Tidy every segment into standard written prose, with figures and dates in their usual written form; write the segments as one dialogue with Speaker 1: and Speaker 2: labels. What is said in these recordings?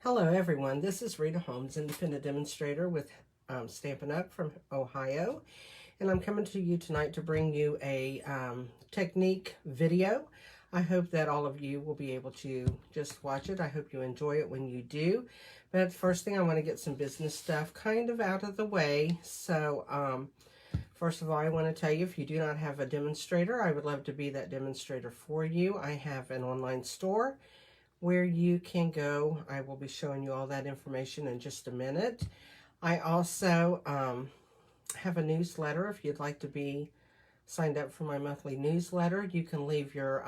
Speaker 1: Hello everyone, this is Rita Holmes, independent demonstrator with Stampin' Up from Ohio, and I'm coming to you tonight to bring you a technique video. I hope that all of you will be able to just watch it. I hope you enjoy it when you do. But first thing, I want to get some business stuff kind of out of the way. So first of all, I want to tell you, if you do not have a demonstrator, I would love to be that demonstrator for you. I have an online store where you can go. I will be showing you all that information in just a minute. I also have a newsletter. If you'd like to be signed up for my monthly newsletter, you can leave your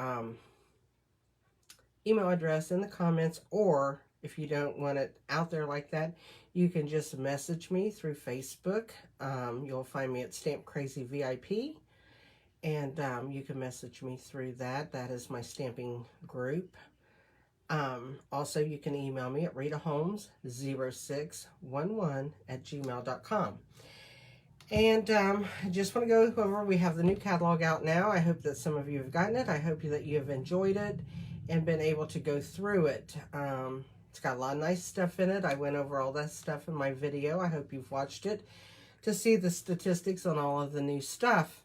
Speaker 1: email address in the comments, or if you don't want it out there like that, you can just message me through Facebook. You'll find me at Stamp Crazy VIP, and you can message me through that. That is my stamping group. Also, you can email me at ritaholmes0611@gmail.com. And I just want to go over, we have the new catalog out now. I hope that some of you have gotten it. I hope that you have enjoyed it and been able to go through it. It's got a lot of nice stuff in it. I went over all that stuff in my video. I hope you've watched it to see the statistics on all of the new stuff.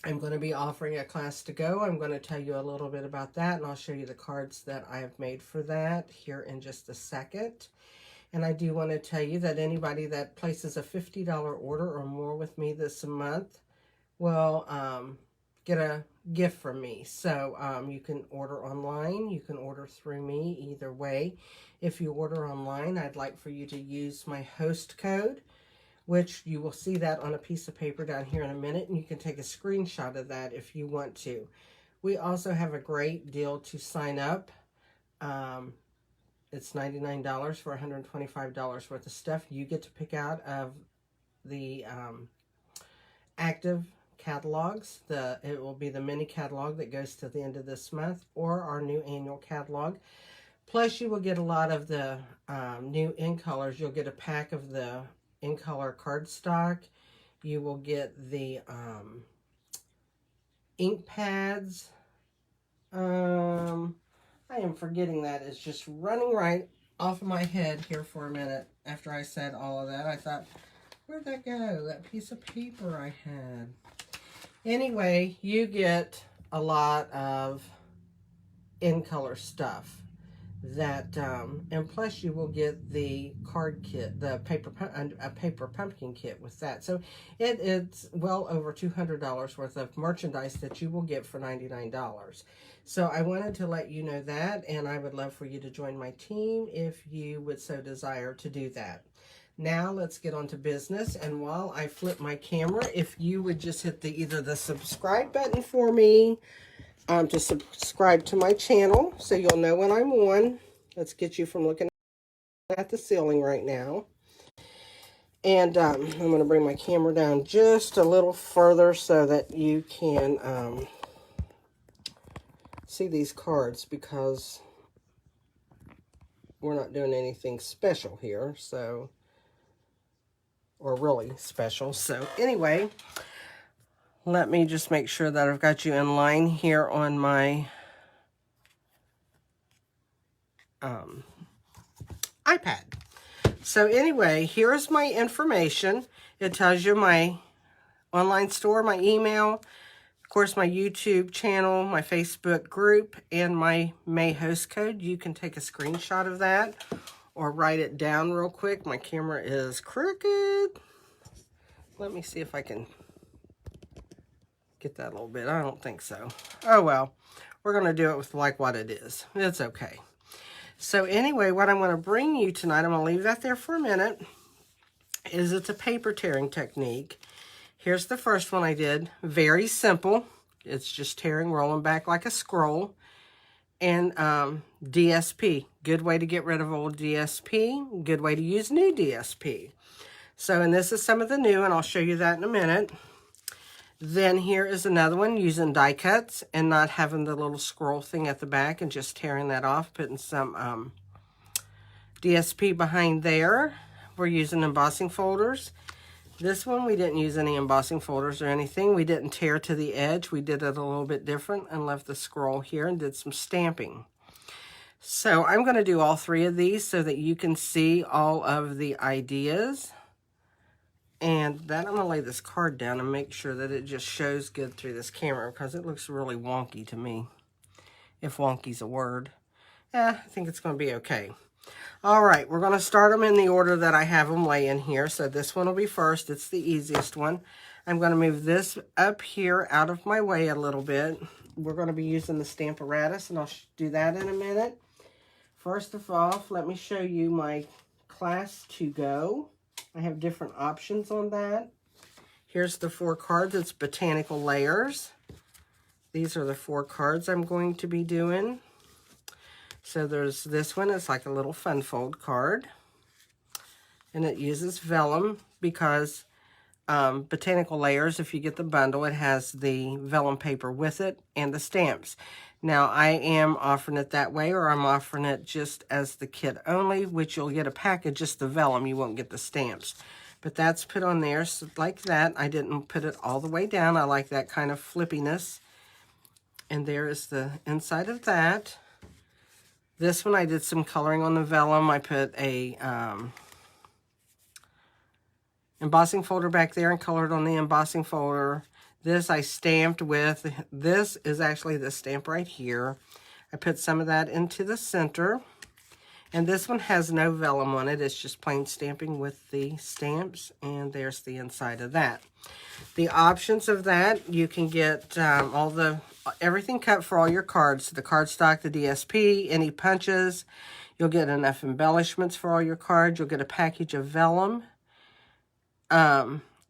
Speaker 1: I'm going to be offering a class to go. I'm going to tell you a little bit about that, and I'll show you the cards that I have made for that here in just a second. And I do want to tell you that anybody that places a $50 order or more with me this month will get a gift from me. So you can order online, you can order through me, either way. If you order online, I'd like for you to use my host code, which you will see that on a piece of paper down here in a minute, and you can take a screenshot of that if you want to. We also have a great deal to sign up. It's $99 for $125 worth of stuff. You get to pick out of the active catalogs. It will be the mini catalog that goes to the end of this month, or our new annual catalog. Plus, you will get a lot of the new in colors. You'll get a pack of the in color cardstock. You will get the ink pads. I am forgetting that. It's just running right off of my head here for a minute. After I said all of that, I thought, where'd that go? That piece of paper I had. Anyway, you get a lot of in color stuff. That and plus you will get the card kit, the paper pumpkin kit with that. So it's well over $200 worth of merchandise that you will get for $99. So I wanted to let you know that, and I would love for you to join my team if you would so desire to do that. Now let's get on to business, and while I flip my camera, if you would just hit either the subscribe button for me, to subscribe to my channel so you'll know when I'm on. Let's get you from looking at the ceiling right now. And I'm going to bring my camera down just a little further so that you can see these cards, because we're not doing anything special here, so, or really special. So anyway, let me just make sure that I've got you in line here on my iPad. So anyway, here's my information. It tells you my online store, my email, of course my YouTube channel, my Facebook group, and my May host code. You can take a screenshot of that or write it down real quick. My camera is crooked. Let me see if I can get that a little bit. I don't think so. Oh well, we're going to do it with like what it is. It's okay. So anyway, what I'm going to bring you tonight, I'm going to leave that there for a minute, is it's a paper tearing technique. Here's the first one I did. Very simple. It's just tearing, rolling back like a scroll. And DSP. Good way to get rid of old DSP. Good way to use new DSP. So, and this is some of the new, and I'll show you that in a minute. Then here is another one using die cuts and not having the little scroll thing at the back, and just tearing that off, putting some DSP behind there. We're using embossing folders. This one, we didn't use any embossing folders or anything. We didn't tear to the edge. We did it a little bit different and left the scroll here and did some stamping. So I'm going to do all 3 of these so that you can see all of the ideas. And then I'm going to lay this card down and make sure that it just shows good through this camera because it looks really wonky to me, if wonky's a word. I think it's going to be okay. All right, we're going to start them in the order that I have them laying here. So this one will be first. It's the easiest one. I'm going to move this up here out of my way a little bit. We're going to be using the Stamparatus, and I'll do that in a minute. First of all, let me show you my class to go. I have different options on that. Here's the 4 cards. It's Botanical Layers. These are the 4 cards I'm going to be doing. So there's this one. It's like a little fun fold card. And it uses vellum because Botanical Layers, if you get the bundle, it has the vellum paper with it and the stamps. Now, I am offering it that way, or I'm offering it just as the kit only, which you'll get a package, just the vellum. You won't get the stamps. But that's put on there so like that. I didn't put it all the way down. I like that kind of flippiness. And there is the inside of that. This one, I did some coloring on the vellum. I put a embossing folder back there and colored on the embossing folder. This I stamped with. This is actually the stamp right here. I put some of that into the center. And this one has no vellum on it. It's just plain stamping with the stamps. And there's the inside of that. The options of that, you can get everything cut for all your cards. The cardstock, the DSP, any punches. You'll get enough embellishments for all your cards. You'll get a package of vellum.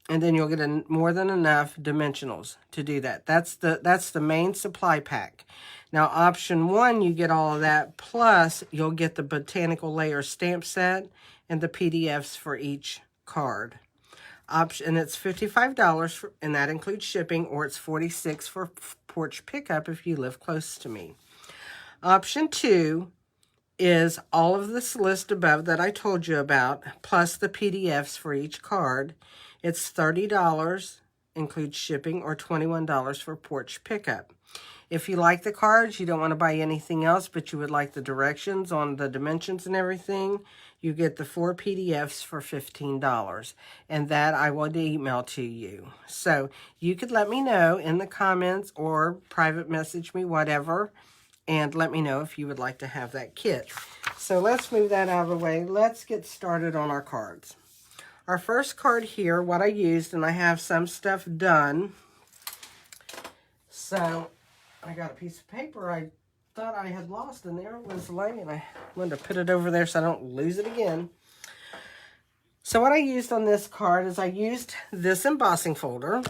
Speaker 1: And then you'll get more than enough dimensionals to do that. That's the main supply pack. Now, option 1, you get all of that, plus you'll get the Botanical Layers stamp set and the PDFs for each card. And it's $55, and that includes shipping, or it's $46 for porch pickup if you live close to me. Option 2 is all of this list above that I told you about, plus the PDFs for each card. It's $30, includes shipping, or $21 for porch pickup. If you like the cards, you don't want to buy anything else, but you would like the directions on the dimensions and everything, you get the 4 PDFs for $15. And that I will email to you. So you could let me know in the comments or private message me, whatever, and let me know if you would like to have that kit. So let's move that out of the way. Let's get started on our cards. Our first card here, what I used, and I have some stuff done. So I got a piece of paper I thought I had lost, and there it was laying. I wanted to put it over there so I don't lose it again. So what I used on this card is I used this embossing folder,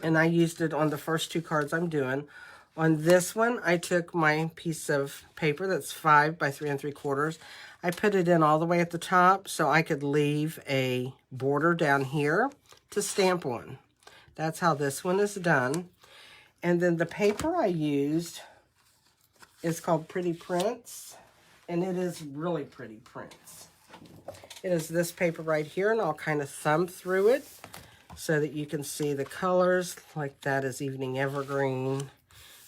Speaker 1: and I used it on the first 2 cards I'm doing. On this one, I took my piece of paper that's 5 by 3 3/4. I put it in all the way at the top so I could leave a border down here to stamp on. That's how this one is done. And then the paper I used is called Pretty Prints, and it is really pretty prints. It is this paper right here, and I'll kind of thumb through it so that you can see the colors. Like that is Evening Evergreen.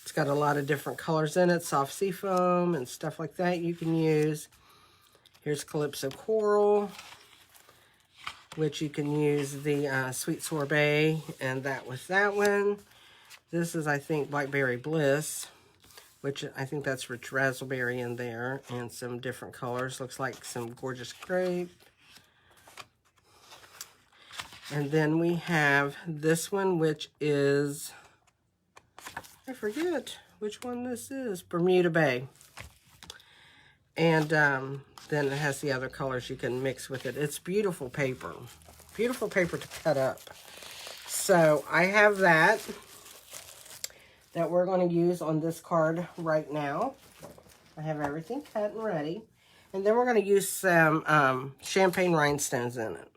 Speaker 1: It's got a lot of different colors in it, soft sea foam and stuff like that you can use. Here's Calypso Coral, which you can use the Sweet Sorbet and that with that one. This is, I think, Blackberry Bliss, which I think that's Rich Raspberry in there, and some different colors. Looks like some gorgeous grape. And then we have this one, which is, I forget which one this is, Bermuda Bay. And then it has the other colors you can mix with it. It's beautiful paper. Beautiful paper to cut up. So I have that we're going to use on this card right now. I have everything cut and ready. And then we're going to use some champagne rhinestones in it.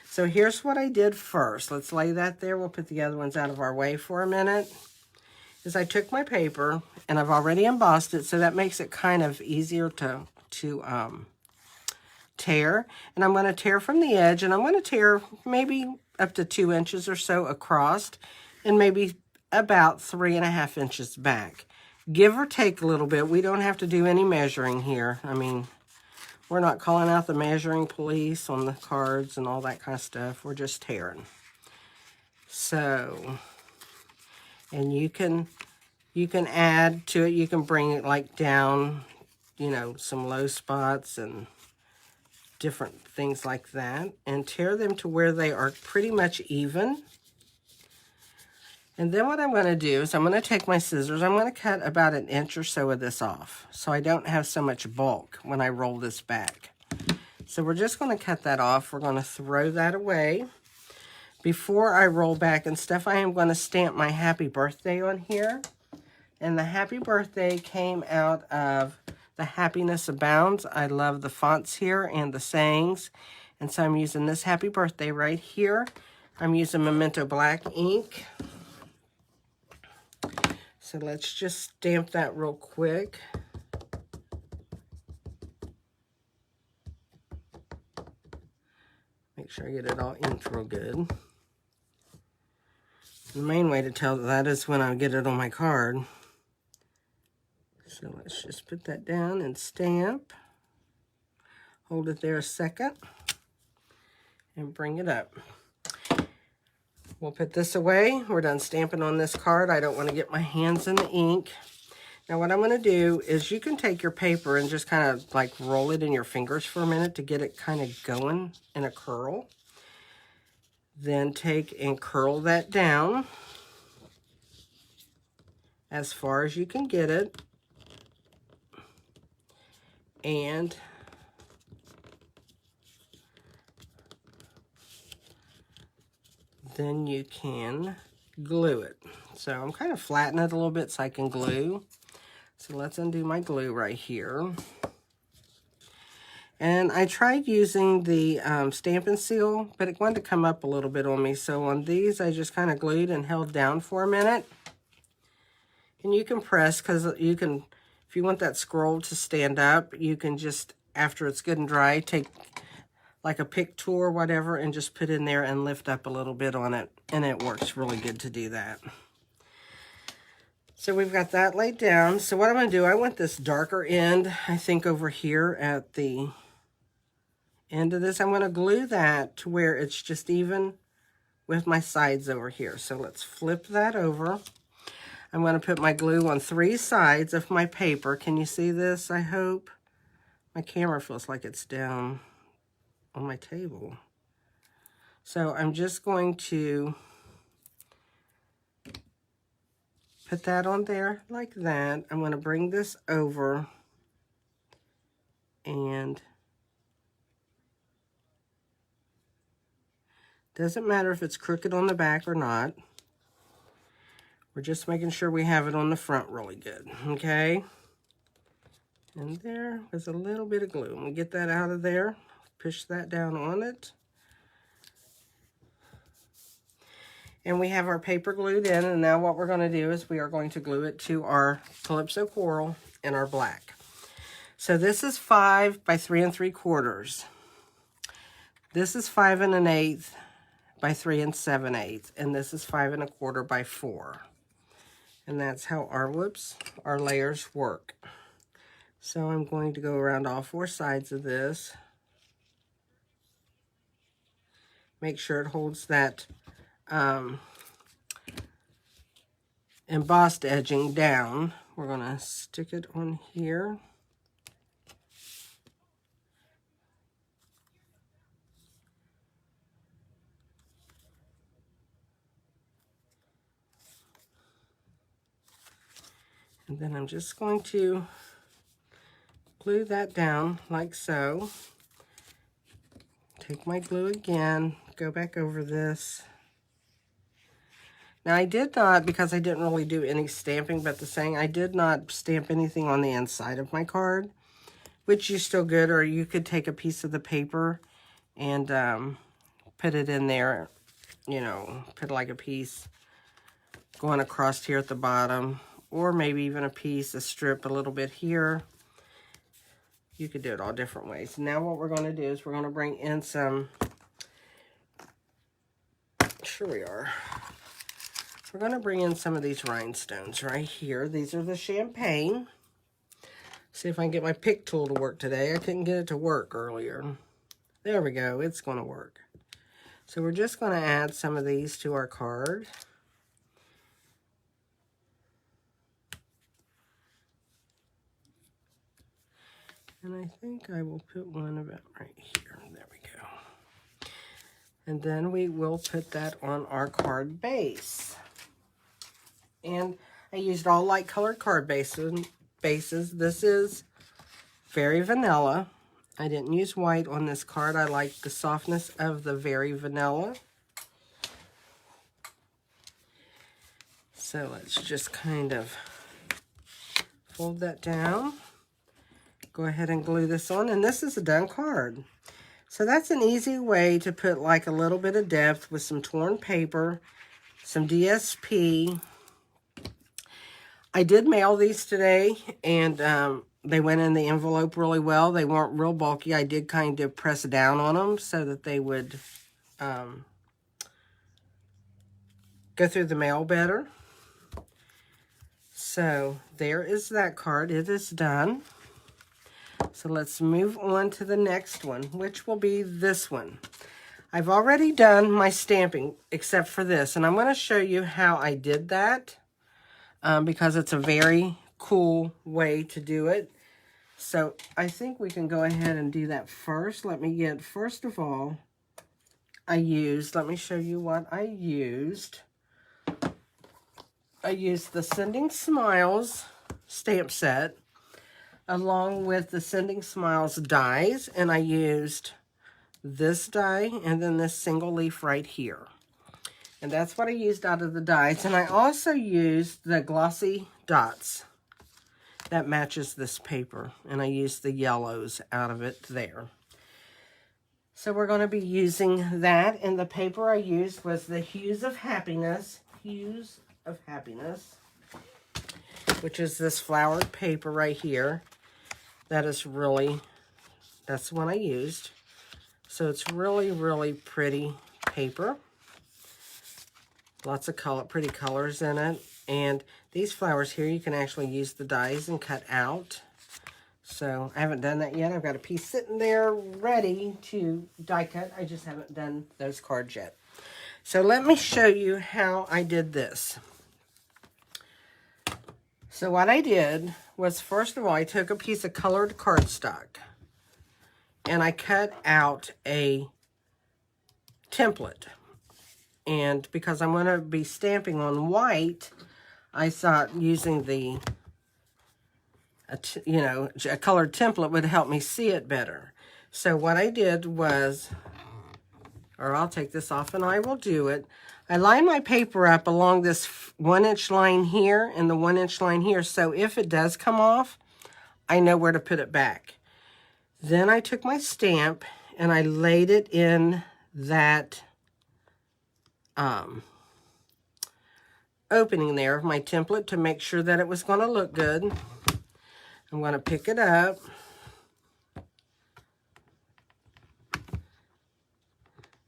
Speaker 1: So here's what I did first. Let's lay that there. We'll put the other ones out of our way for a minute. Is I took my paper, and I've already embossed it, so that makes it kind of easier to tear. And I'm going to tear from the edge, and I'm going to tear maybe up to 2 inches or so across, and maybe about 3.5 inches back. give or take a little bit. We don't have to do any measuring here. I mean, we're not calling out the measuring police on the cards and all that kind of stuff. We're just tearing. So, and you can add to it. You can bring it like down, you know, some low spots and different things like that, and tear them to where they are pretty much even. And then what I'm going to do is I'm going to take my scissors. I'm going to cut about 1 inch or so of this off so I don't have so much bulk when I roll this back. So we're just going to cut that off. We're going to throw that away. Before I roll back and stuff, I am going to stamp my happy birthday on here. And the happy birthday came out of the Happiness Abounds. I love the fonts here and the sayings. And so I'm using this happy birthday right here. I'm using Memento Black ink. So let's just stamp that real quick. Make sure I get it all inked real good. The main way to tell that is when I get it on my card. So let's just put that down and stamp. Hold it there a second and bring it up. We'll put this away. We're done stamping on this card. I don't want to get my hands in the ink. Now what I'm going to do is you can take your paper and just kind of like roll it in your fingers for a minute to get it kind of going in a curl. Then take and curl that down as far as you can get it. And then you can glue it. So I'm kind of flattening it a little bit so I can glue. So let's undo my glue right here. And I tried using the Stampin' Seal, but it wanted to come up a little bit on me. So on these, I just kind of glued and held down for a minute. And you can press, because you can, if you want that scroll to stand up, you can just, after it's good and dry, take like a pick tool or whatever and just put in there and lift up a little bit on it. And it works really good to do that. So we've got that laid down. So what I'm going to do, I want this darker end, I think over here at the end of this. I'm going to glue that to where it's just even with my sides over here. So let's flip that over. I'm going to put my glue on 3 sides of my paper. Can you see this, I hope? My camera feels like it's down on my table. So I'm just going to put that on there like that. I'm going to bring this over and doesn't matter if it's crooked on the back or not. We're just making sure we have it on the front really good, okay? And there was a little bit of glue. I'm gonna get that out of there, push that down on it. And we have our paper glued in, and now what we're gonna do is we are going to glue it to our Calypso Coral in our black. So this is 5 by 3 3/4. This is 5 1/8 by 3 7/8, and this is 5 1/4 by 4. And that's how our layers work. So I'm going to go around all 4 sides of this. Make sure it holds that embossed edging down. We're going to stick it on here. And then I'm just going to glue that down like so. Take my glue again, go back over this. Now I did not, because I didn't really do any stamping, but the saying, I did not stamp anything on the inside of my card, which you still could, or you could take a piece of the paper and put it in there, you know, put like a piece going across here at the bottom, or maybe even a strip a little bit here. You could do it all different ways. Now what we're going to do is we're going to bring in some, sure we are, we're going to bring in some of these rhinestones right here. These are the champagne. See if I can get my pick tool to work today. I couldn't get it to work earlier. There we go. It's going to work. So we're just going to add some of these to our card. And I think I will put one about right here. There we go. And then we will put that on our card base. And I used all light colored card bases. This is very vanilla. I didn't use white on this card. I like the softness of the very vanilla. So let's just kind of fold that down. Go ahead and glue this on, and this is a done card. So that's an easy way to put like a little bit of depth with some torn paper, some DSP. I did mail these today, and they went in the envelope really well. They weren't real bulky. I did kind of press down on them so that they would go through the mail better. So there is that card. It is done. So let's move on to the next one, which will be this one. I've already done my stamping except for this, and I'm going to show you how I did that because it's a very cool way to do it. So I think we can go ahead and do that first. Let me get, first of all, let me show you what I used. I used the Sending Smiles stamp set along with the Sending Smiles dies, and I used this die and then this single leaf right here. And that's what I used out of the dies. And I also used the glossy dots that matches this paper, and I used the yellows out of it there. So we're going to be using that, and the paper I used was the Hues of Happiness, which is this flowered paper right here. That's the one I used. So it's really, really pretty paper. Lots of pretty colors in it. And these flowers here, you can actually use the dies and cut out. So I haven't done that yet. I've got a piece sitting there ready to die cut. I just haven't done those cards yet. So let me show you how I did this. So what I did was, first of all, I took a piece of colored cardstock and I cut out a template. And because I'm going to be stamping on white, I thought using a colored template would help me see it better. So what I did was, or I'll take this off and I will do it. I line my paper up along this 1-inch line here and the 1-inch line here. So if it does come off, I know where to put it back. Then I took my stamp and I laid it in that opening there of my template to make sure that it was going to look good. I'm going to pick it up.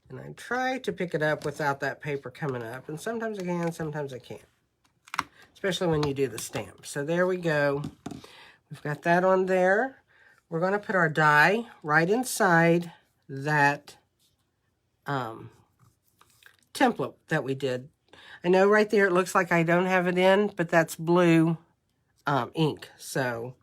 Speaker 1: And I try to pick it up without that paper coming up. And sometimes I can, sometimes I can't. Especially when you do the stamp. So there we go. We've got that on there. We're going to put our die right inside that template that we did. I know right there it looks like I don't have it in, but that's blue ink. So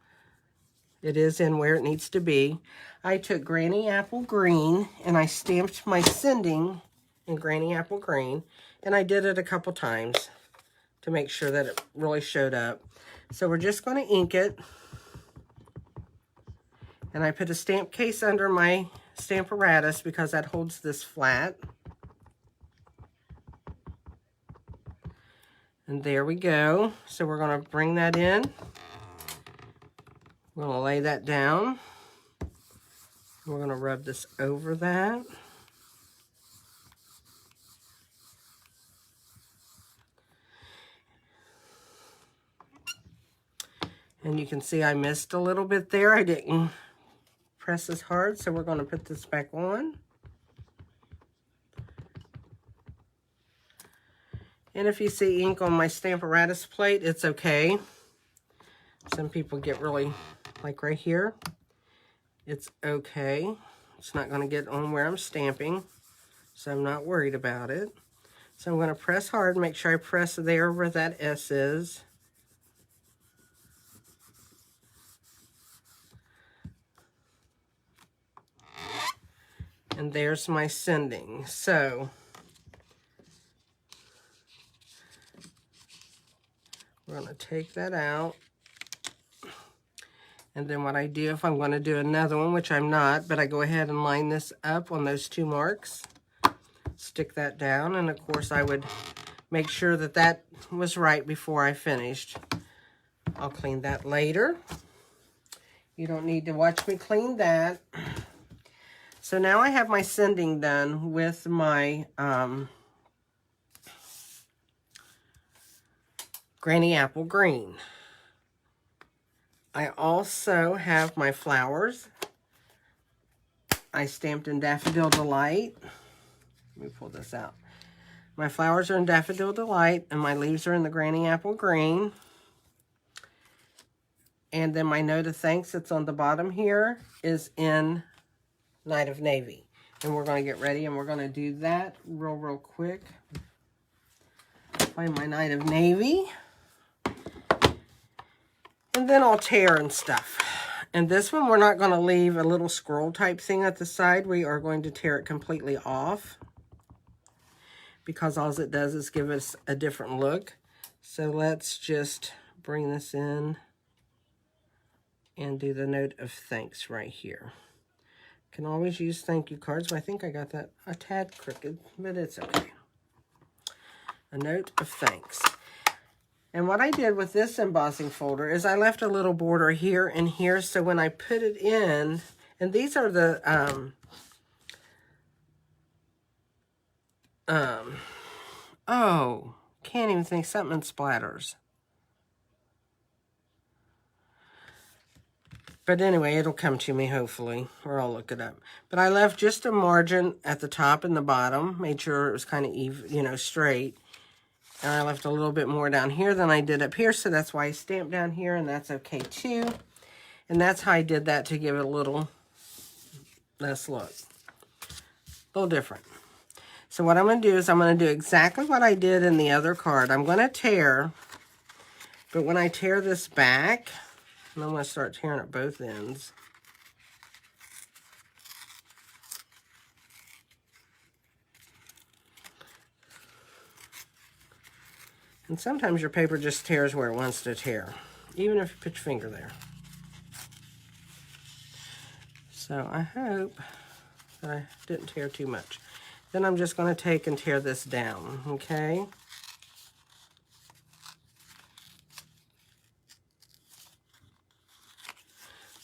Speaker 1: it is in where it needs to be. I took Granny Apple Green and I stamped my sending in Granny Apple Green. And I did it a couple times to make sure that it really showed up. So we're just going to ink it. And I put a stamp case under my stamp apparatus because that holds this flat. And there we go. So we're going to bring that in. We're going to lay that down. We're going to rub this over that. And you can see I missed a little bit there. I didn't press as hard, so we're going to put this back on. And if you see ink on my Stamparatus plate, it's okay. Some people get really, like right here, it's okay. It's not going to get on where I'm stamping, so I'm not worried about it. So I'm going to press hard, make sure I press there where that S is. And there's my sending. So we're going to take that out. And then what I do, if I'm going to do another one, which I'm not, but I go ahead and line this up on those 2 marks. Stick that down, and of course I would make sure that that was right before I finished. I'll clean that later. You don't need to watch me clean that. So now I have my sending done with my Granny Apple Green. I also have my flowers. I stamped in Daffodil Delight. Let me pull this out. My flowers are in Daffodil Delight, and my leaves are in the Granny Apple Green. And then my note of thanks that's on the bottom here is in Night of Navy. And we're going to get ready, and we're going to do that real quick. Find my Night of Navy. And then I'll tear and stuff. And this one, we're not going to leave a little scroll type thing at the side. We are going to tear it completely off, because all it does is give us a different look. So let's just bring this in and do the note of thanks right here. Can always use thank you cards, but I think I got that a tad crooked, but it's okay. A note of thanks. And what I did with this embossing folder is I left a little border here and here, so when I put it in, and these are the oh, can't even think, something splatters. But anyway, it'll come to me hopefully, or I'll look it up. But I left just a margin at the top and the bottom, made sure it was kind of even, you know, straight. And I left a little bit more down here than I did up here, so that's why I stamped down here, and that's okay too. And that's how I did that, to give it a little, let's look, a little different. So what I'm going to do is I'm going to do exactly what I did in the other card. I'm going to tear, but when I tear this back, and I'm going to start tearing at both ends. And sometimes your paper just tears where it wants to tear, even if you put your finger there. So I hope that I didn't tear too much. Then I'm just going to take and tear this down, okay?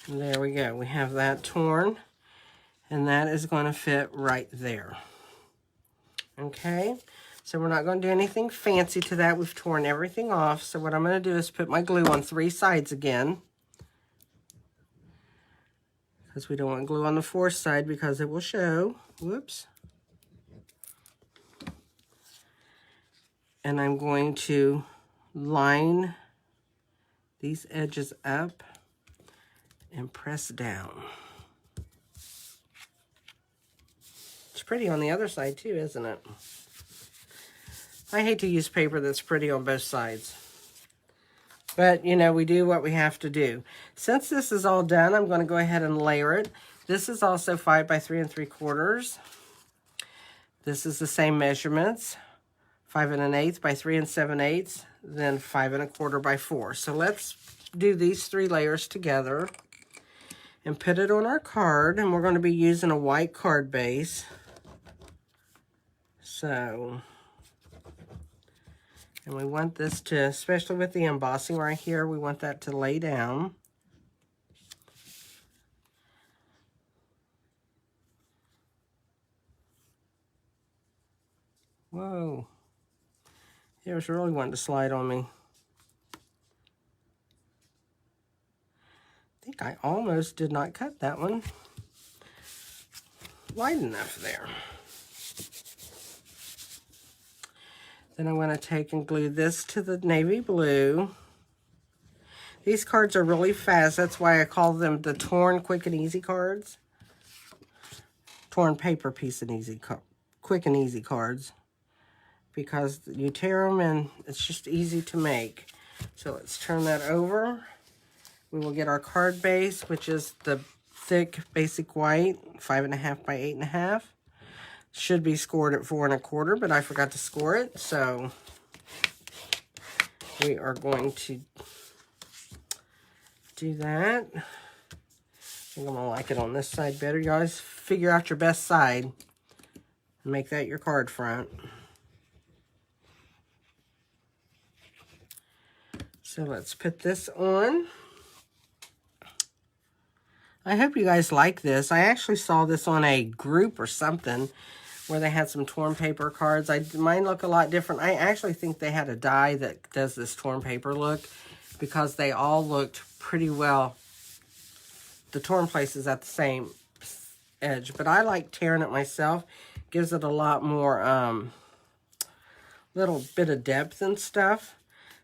Speaker 1: And there we go. We have that torn, and that is going to fit right there. Okay? So we're not going to do anything fancy to that. We've torn everything off. So what I'm going to do is put my glue on 3 sides again, because we don't want glue on the 4th side because it will show. Whoops. And I'm going to line these edges up and press down. It's pretty on the other side too, isn't it? I hate to use paper that's pretty on both sides. But, you know, we do what we have to do. Since this is all done, I'm going to go ahead and layer it. This is also 5 by 3 3/4. This is the same measurements. 5 1/8 by 3 7/8, then 5 1/4 by 4. So let's do these 3 layers together and put it on our card. And we're going to be using a white card base. So... and we want this to, especially with the embossing right here, we want that to lay down. Whoa. It was really wanting to slide on me. I think I almost did not cut that one wide enough there. Then I'm going to take and glue this to the navy blue. These cards are really fast. That's why I call them the torn quick and easy cards. Torn paper piece and easy quick and easy cards. Because you tear them and it's just easy to make. So let's turn that over. We will get our card base, which is the thick basic white, 5.5 by 8.5. Should be scored at 4 1/4, but I forgot to score it, so we are going to do that. I think I'm gonna like it on this side better. You guys figure out your best side and make that your card front. So let's put this on. I hope you guys like this. I actually saw this on a group or something where they had some torn paper cards. Mine look a lot different. I actually think they had a die that does this torn paper look because they all looked pretty well. The torn places at the same edge. But I like tearing it myself. Gives it a lot more little bit of depth and stuff.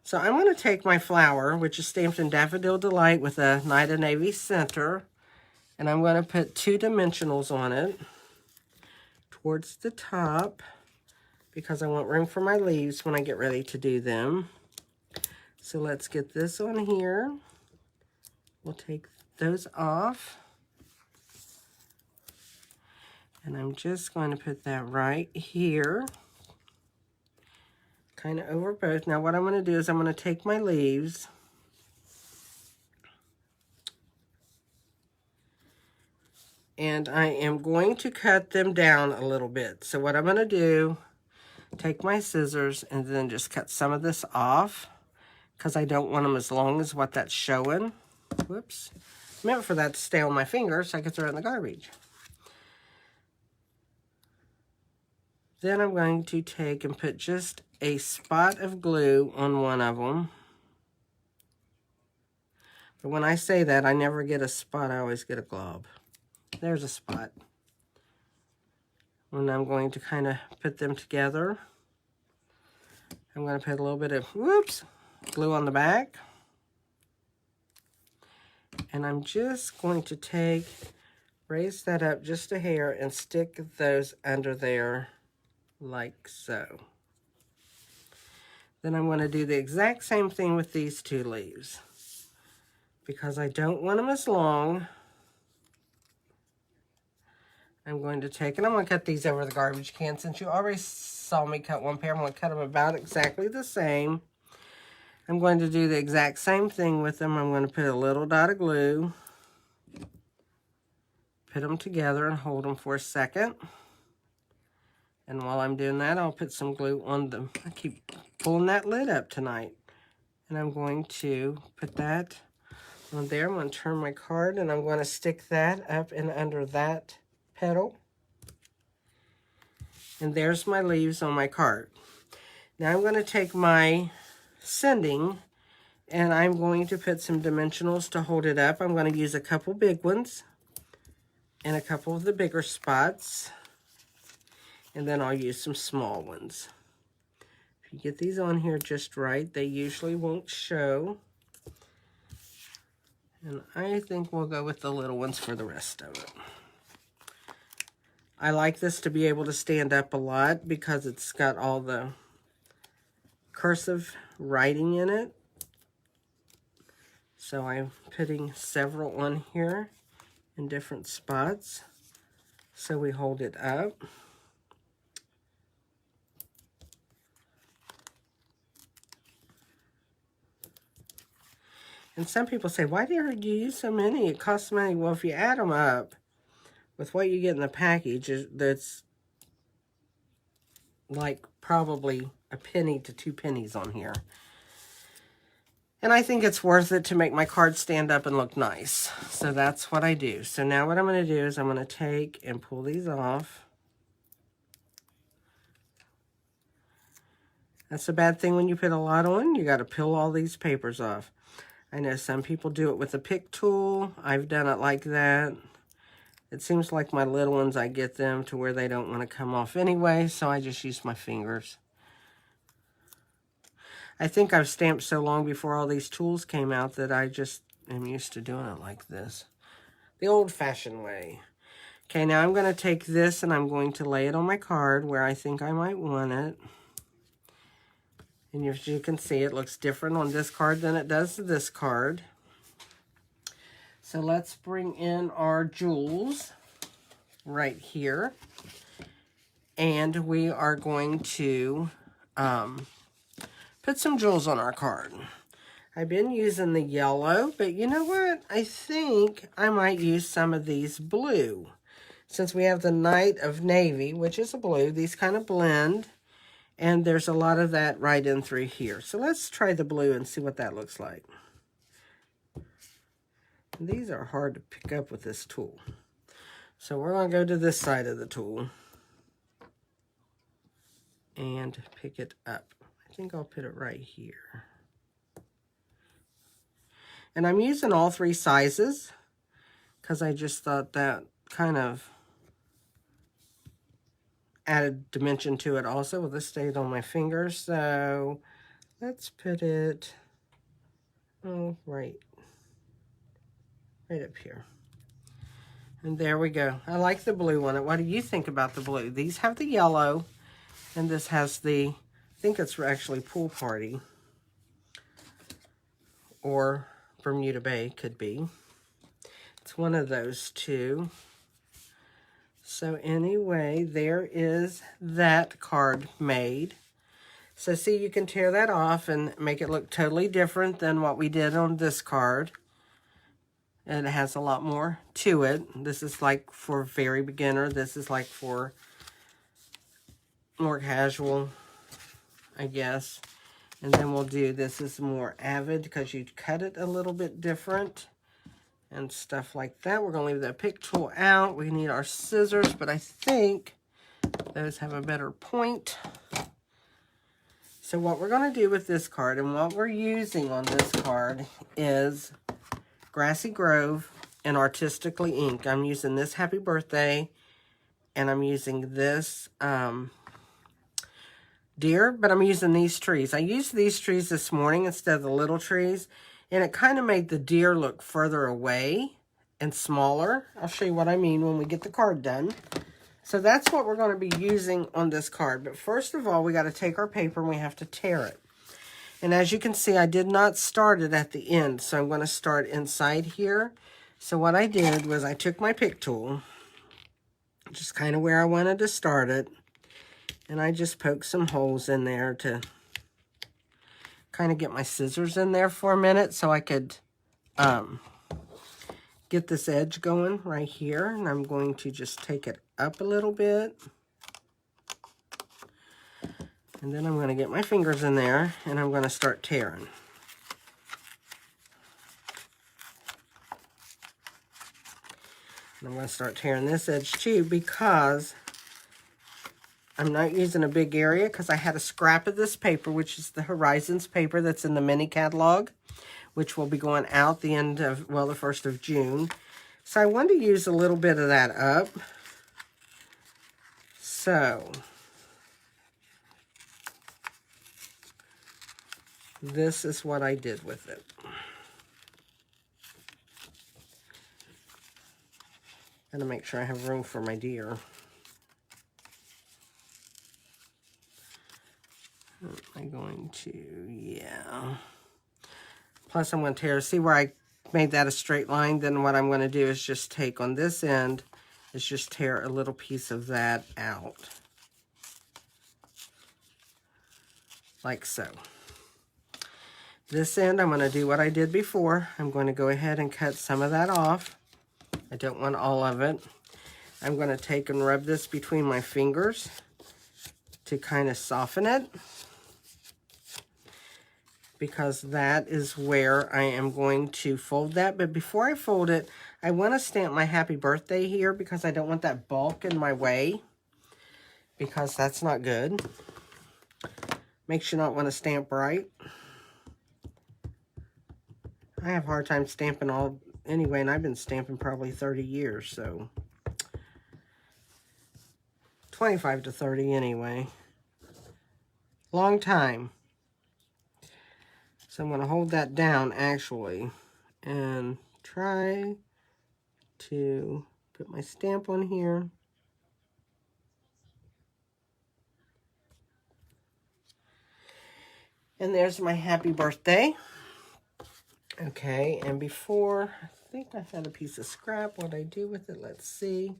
Speaker 1: So I'm going to take my flower, which is stamped in Daffodil Delight with a Night of Navy center. And I'm going to put 2 dimensionals on it towards the top because I want room for my leaves when I get ready to do them. So let's get this on here. We'll take those off. And I'm just going to put that right here. Kind of over both. Now what I'm going to do is I'm going to take my leaves and I am going to cut them down a little bit. So what I'm going to do, take my scissors and then just cut some of this off because I don't want them as long as what that's showing. Whoops. I meant for that to stay on my finger so I could throw it in the garbage. Then I'm going to take and put just a spot of glue on one of them. But when I say that, I never get a spot, I always get a glob. There's a spot. And I'm going to kind of put them together. I'm going to put a little bit of, whoops, glue on the back. And I'm just going to raise that up just a hair and stick those under there like so. Then I'm going to do the exact same thing with these 2 leaves. Because I don't want them as long, I'm going to take, and I'm going to cut these over the garbage can. Since you already saw me cut one pair, I'm going to cut them about exactly the same. I'm going to do the exact same thing with them. I'm going to put a little dot of glue, put them together and hold them for a second. And while I'm doing that, I'll put some glue on them. I keep pulling that lid up tonight. And I'm going to put that on there. I'm going to turn my card and I'm going to stick that up and under that petal. And there's my leaves on my card. Now I'm going to take my sending and I'm going to put some dimensionals to hold it up. I'm going to use a couple big ones and a couple of the bigger spots. And then I'll use some small ones. If you get these on here just right, they usually won't show. And I think we'll go with the little ones for the rest of it. I like this to be able to stand up a lot because it's got all the cursive writing in it. So I'm putting several on here in different spots so we hold it up. And some people say, why do you use so many? It costs money. Well, if you add them up with what you get in the package, that's like probably a penny to 2 pennies on here. And I think it's worth it to make my card stand up and look nice. So that's what I do. So now what I'm going to do is I'm going to take and pull these off. That's a bad thing when you put a lot on. You got to peel all these papers off. I know some people do it with a pick tool. I've done it like that. It seems like my little ones, I get them to where they don't want to come off anyway, so I just use my fingers. I think I've stamped so long before all these tools came out that I just am used to doing it like this. The old-fashioned way. Okay, now I'm going to take this and I'm going to lay it on my card where I think I might want it. And as you can see, it looks different on this card than it does this card. So let's bring in our jewels right here. And we are going to put some jewels on our card. I've been using the yellow, but you know what? I think I might use some of these blue. Since we have the Night of Navy, which is a blue, these kind of blend. And there's a lot of that right in through here. So let's try the blue and see what that looks like. These are hard to pick up with this tool. So we're going to go to this side of the tool and pick it up. I think I'll put it right here. And I'm using all 3 sizes because I just thought that kind of added dimension to it also. Well, this stayed on my finger, so let's put it right up here. And there we go. I like the blue on it. What do you think about the blue? These have the yellow, and this has the, I think it's actually Pool Party, or Bermuda Bay could be. It's one of those two. So anyway, there is that card made. So see, you can tear that off and make it look totally different than what we did on this card. And it has a lot more to it. This is like for very beginner. This is like for more casual, I guess. And then we'll do, this is more avid because you cut it a little bit different and stuff like that. We're going to leave that pick tool out. We need our scissors, but I think those have a better point. So what we're going to do with this card, and what we're using on this card, is Grassy Grove and Artistically Ink. I'm using this Happy Birthday, and I'm using this deer, but I'm using these trees. I used these trees this morning instead of the little trees, and it kind of made the deer look further away and smaller. I'll show you what I mean when we get the card done. So that's what we're going to be using on this card. But first of all, we got to take our paper and we have to tear it. And as you can see, I did not start it at the end, so I'm going to start inside here. So what I did was I took my pick tool, just kind of where I wanted to start it, and I just poked some holes in there to kind of get my scissors in there for a minute so I could get this edge going right here. And I'm going to just take it up a little bit. And then I'm going to get my fingers in there and I'm going to start tearing. And I'm going to start tearing this edge too because I'm not using a big area because I had a scrap of this paper, which is the Horizons paper that's in the mini catalog, which will be going out the end of, well, the 1st of June. So I wanted to use a little bit of that up. So this is what I did with it. Gotta make sure I have room for my deer. I'm going to, yeah. Plus I'm going to tear, see where I made that a straight line? Then what I'm going to do is just take on this end, is just tear a little piece of that out. Like so. This end, I'm going to do what I did before. I'm going to go ahead and cut some of that off. I don't want all of it. I'm going to take and rub this between my fingers to kind of soften it, because that is where I am going to fold that. But before I fold it, I want to stamp my Happy Birthday here because I don't want that bulk in my way, because that's not good. Makes you not want to stamp right. I have a hard time stamping all anyway, and I've been stamping probably 30 years, so 25 to 30 anyway. Long time. So I'm going to hold that down actually and try to put my stamp on here. And there's my happy birthday. Okay, and before, I think I had a piece of scrap. What I do with it, let's see.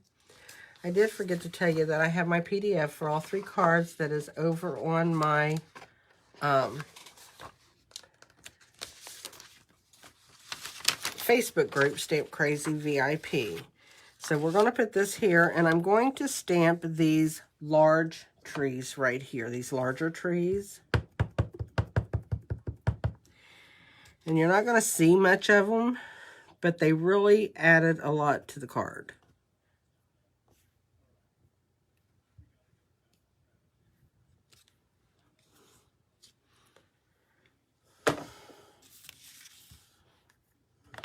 Speaker 1: I did forget to tell you that I have my PDF for all 3 cards that is over on my Facebook group, Stamp Crazy VIP. So we're going to put this here, and I'm going to stamp these large trees right here, these larger trees. And you're not going to see much of them, but they really added a lot to the card.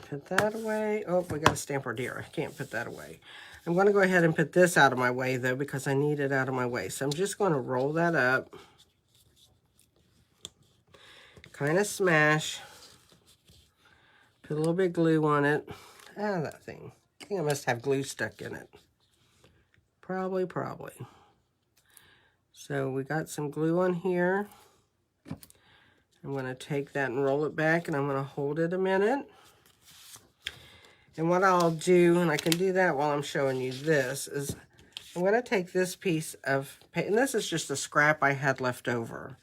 Speaker 1: Put that away. Oh, we got to stamp our deer. I can't put that away. I'm going to go ahead and put this out of my way, though, because I need it out of my way. So I'm just going to roll that up. Kind of smash. Put a little bit of glue on it. Ah, that thing. I think I must have glue stuck in it. Probably. So we got some glue on here. I'm going to take that and roll it back, and I'm going to hold it a minute. And what I'll do, and I can do that while I'm showing you this, is I'm going to take this piece of paper, and this is just a scrap I had left over.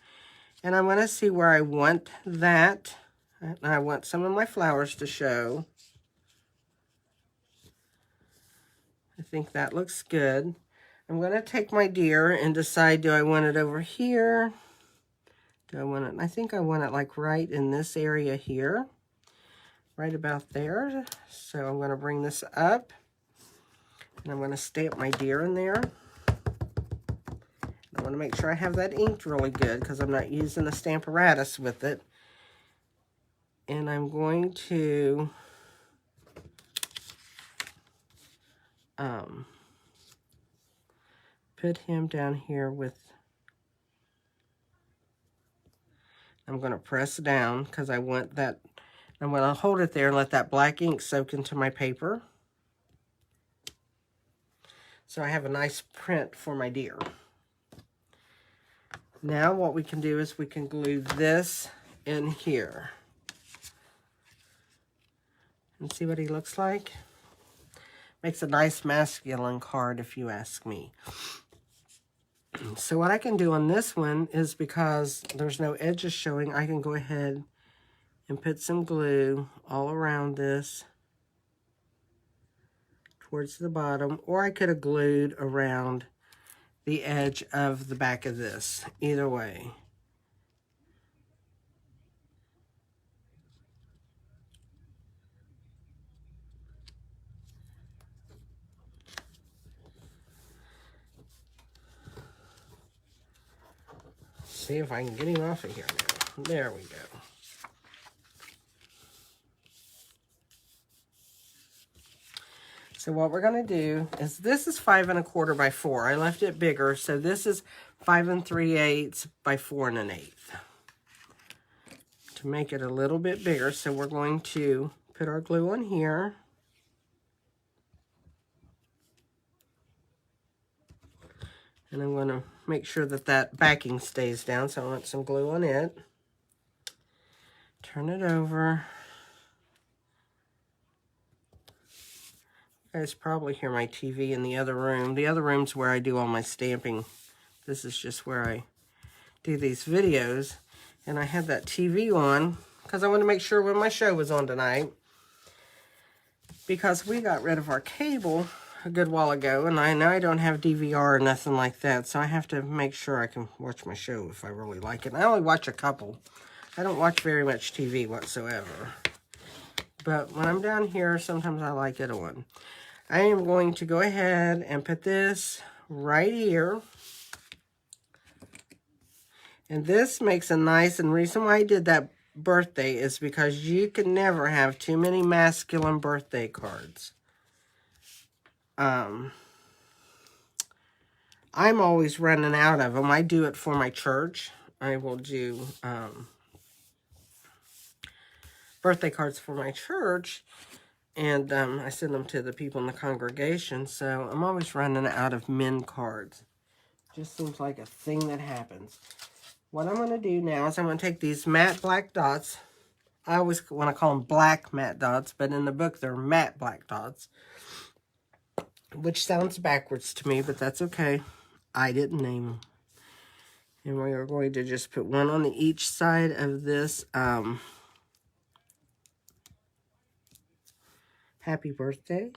Speaker 1: And I'm going to see where I want that. And I want some of my flowers to show. I think that looks good. I'm going to take my deer and decide, do I want it over here? Do I want it? I think I want it like right in this area here. Right about there. So I'm going to bring this up. And I'm going to stamp my deer in there. I want to make sure I have that inked really good because I'm not using a Stamparatus with it. And I'm going to put him down here with, I'm going to press down because I want that, I'm going to hold it there and let that black ink soak into my paper. So I have a nice print for my deer. Now what we can do is we can glue this in here. And see what he looks like? Makes a nice masculine card if you ask me. So what I can do on this one is, because there's no edges showing, I can go ahead and put some glue all around this towards the bottom, or I could have glued around the edge of the back of this. Either way. See if I can get him off of here now. There we go. So what we're going to do is, this is 5 1/4 by 4. I left it bigger, so this is 5 3/8 by 4 1/8. To make it a little bit bigger, so we're going to put our glue on here. And I'm going to make sure that that backing stays down, so I want some glue on it. Turn it over. You guys probably hear my TV in the other room. The other room's where I do all my stamping. This is just where I do these videos. And I had that TV on because I wanted to make sure when my show was on tonight. Because we got rid of our cable a good while ago, and I don't have DVR or nothing like that, so I have to make sure I can watch my show if I really like it. And I only watch a couple. I don't watch very much TV whatsoever. But when I'm down here, sometimes I like it on. I am going to go ahead and put this right here. And this makes a nice, and the reason why I did that birthday is because you can never have too many masculine birthday cards. I'm always running out of them. I do it for my church. I will do birthday cards for my church, and I send them to the people in the congregation, so I'm always running out of men cards. Just seems like a thing that happens. What I'm going to do now is I'm going to take these matte black dots. I always want to call them black matte dots, but in the book they're matte black dots, which sounds backwards to me, but that's okay. I didn't name them. And we are going to just put one on each side of this happy birthday.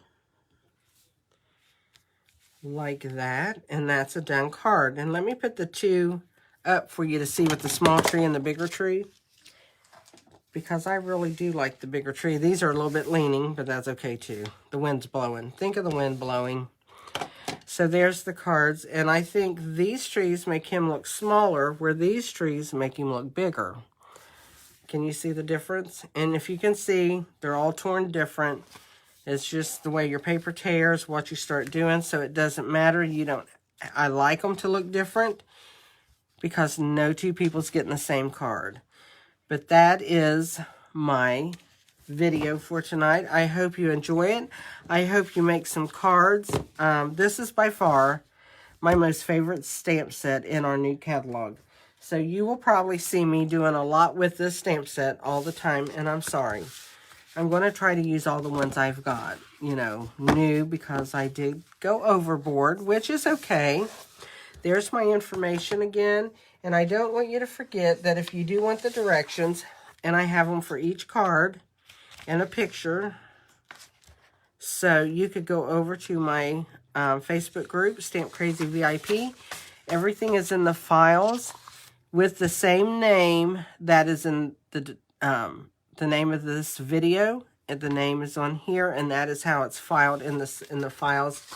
Speaker 1: Like that. And that's a done card. And let me put the two up for you to see with the small tree and the bigger tree, because I really do like the bigger tree. These are a little bit leaning, but that's okay too. The wind's blowing. Think of the wind blowing. So there's the cards, and I think these trees make him look smaller, where these trees make him look bigger. Can you see the difference? And if you can see, they're all torn different. It's just the way your paper tears, what you start doing, so it doesn't matter. I like them to look different, because no two people's getting the same card. But that is my video for tonight. I hope you enjoy it. I hope you make some cards. This is by far my most favorite stamp set in our new catalog. So you will probably see me doing a lot with this stamp set all the time, and I'm sorry. I'm going to try to use all the ones I've got, new, because I did go overboard, which is okay. There's my information again, and I don't want you to forget that if you do want the directions, and I have them for each card, and a picture, so you could go over to my Facebook group, Stamp Crazy VIP. Everything is in the files with the same name that is in the name of this video, and the name is on here, and that is how it's filed in the files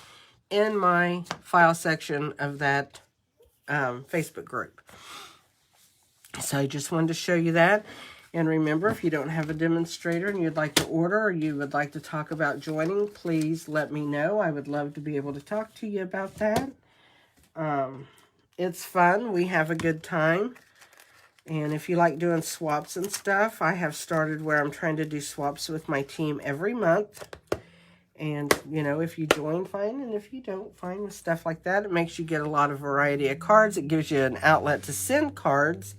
Speaker 1: in my file section of that Facebook group. So I just wanted to show you that. And remember, if you don't have a demonstrator and you'd like to order, or you would like to talk about joining, please let me know. I would love to be able to talk to you about that. It's fun. We have a good time. And if you like doing swaps and stuff, I have started where I'm trying to do swaps with my team every month. And, if you join, fine. And if you don't, fine, with stuff like that. It makes you get a lot of variety of cards. It gives you an outlet to send cards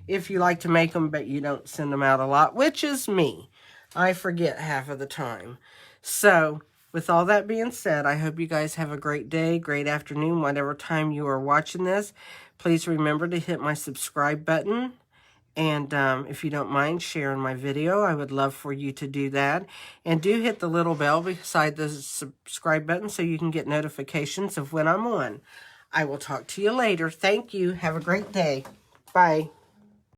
Speaker 1: if you like to make them, but you don't send them out a lot, which is me. I forget half of the time. So, with all that being said, I hope you guys have a great day, great afternoon, whatever time you are watching this. Please remember to hit my subscribe button. And if you don't mind sharing my video, I would love for you to do that. And do hit the little bell beside the subscribe button so you can get notifications of when I'm on. I will talk to you later. Thank you. Have a great day. Bye.